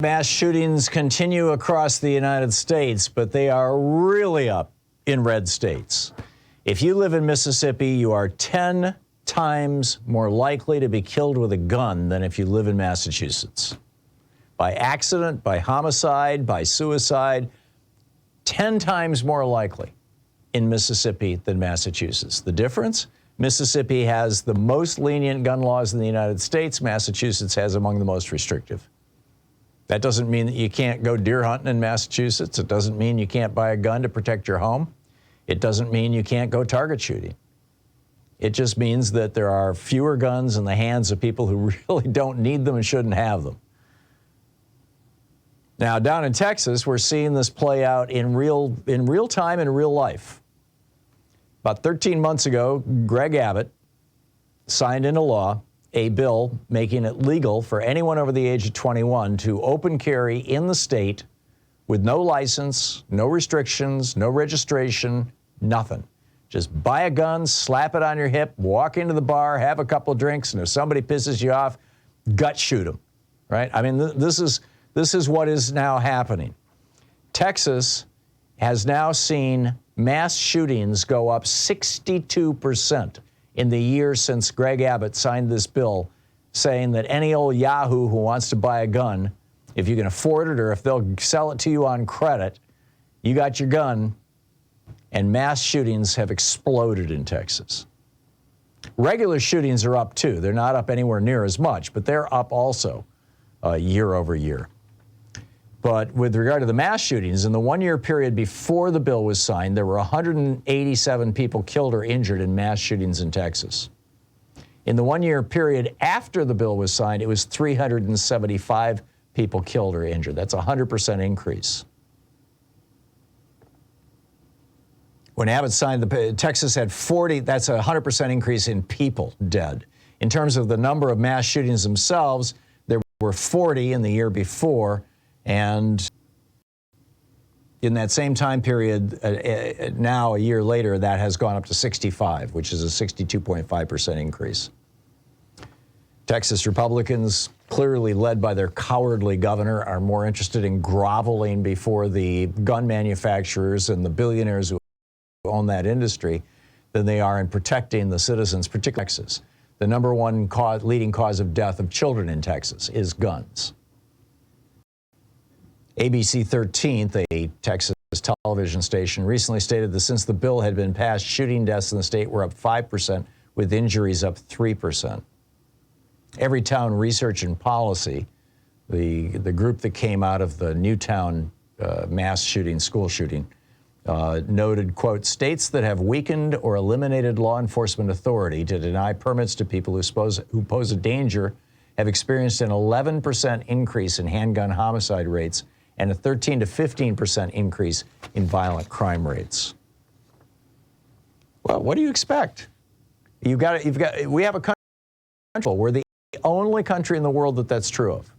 Mass shootings continue across the United States, but they are really up in red states. If you live in Mississippi, you are 10 times more likely to be killed with a gun than if you live in Massachusetts. By accident, by homicide, by suicide, 10 times more likely in Mississippi than Massachusetts. The difference? Mississippi has the most lenient gun laws in the United States. Massachusetts has among the most restrictive. That doesn't mean that you can't go deer hunting in Massachusetts. It doesn't mean you can't buy a gun to protect your home. It doesn't mean you can't go target shooting. It just means that there are fewer guns in the hands of people who really don't need them and shouldn't have them. Now, down in Texas, we're seeing this play out in real time, in real life. About 13 months ago, Greg Abbott signed into law a bill making it legal for anyone over the age of 21 to open carry in the state with no license, no restrictions, no registration, nothing. Just buy a gun, slap it on your hip, walk into the bar, have a couple of drinks, and if somebody pisses you off, gut shoot them, right? I mean, this is what is now happening. Texas has now seen mass shootings go up 62% in the year since Greg Abbott signed this bill, saying that any old yahoo who wants to buy a gun, if you can afford it or if they'll sell it to you on credit, you got your gun, and mass shootings have exploded in Texas. Regular shootings are up too. They're not up anywhere near as much, but they're up also year over year. But with regard to the mass shootings, in the one-year period before the bill was signed, there were 187 people killed or injured in mass shootings in Texas. In the one-year period after the bill was signed, it was 375 people killed or injured. That's a 100% increase. When Abbott signed, Texas had 40, that's a 100% increase in people dead. In terms of the number of mass shootings themselves, there were 40 in the year before, and in that same time period, now a year later, that has gone up to 65, which is a 62.5% increase. Texas Republicans, clearly led by their cowardly governor, are more interested in groveling before the gun manufacturers and the billionaires who own that industry than they are in protecting the citizens, particularly Texas. The number one leading cause of death of children in Texas is guns. ABC 13th, a Texas television station, recently stated that since the bill had been passed, shooting deaths in the state were up 5%, with injuries up 3%. Everytown Research and Policy, the group that came out of the Newtown mass shooting, school shooting, noted, quote, states that have weakened or eliminated law enforcement authority to deny permits to people who pose a danger have experienced an 11% increase in handgun homicide rates and a 13 to 15% increase in violent crime rates. Well, what do you expect? We have a country, we're the only country in the world that that's true of.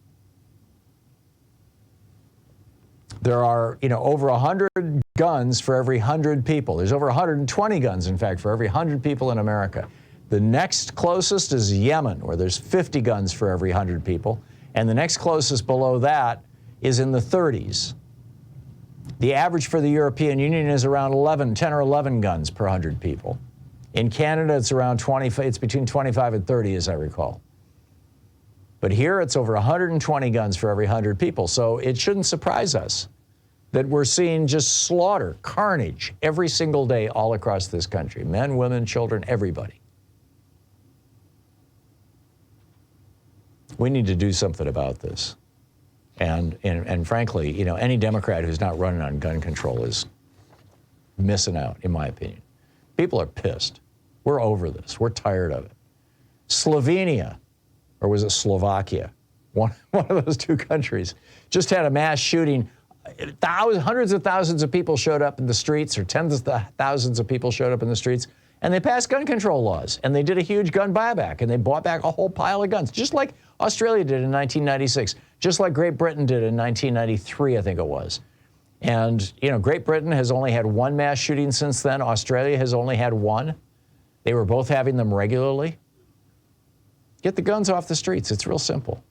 There are, over 100 guns for every 100 people. There's over 120 guns, in fact, for every 100 people in America. The next closest is Yemen, where there's 50 guns for every 100 people. And the next closest below that is in the 30s. The average for the European Union is around 10 or 11 guns per 100 people. In Canada, it's around 20, it's between 25 and 30, as I recall. But here, it's over 120 guns for every 100 people. So it shouldn't surprise us that we're seeing just slaughter, carnage, every single day all across this country. Men, women, children, everybody. We need to do something about this. And frankly, any Democrat who's not running on gun control is missing out, in my opinion. People are pissed. We're over this. We're tired of it. Slovenia, or was it Slovakia? One of those two countries just had a mass shooting. Hundreds of thousands of people showed up in the streets, or tens of thousands of people showed up in the streets, and they passed gun control laws, and they did a huge gun buyback, and they bought back a whole pile of guns, just like Australia did in 1996, just like Great Britain did in 1993, I think it was. And, Great Britain has only had one mass shooting since then. Australia has only had one. They were both having them regularly. Get the guns off the streets. It's real simple.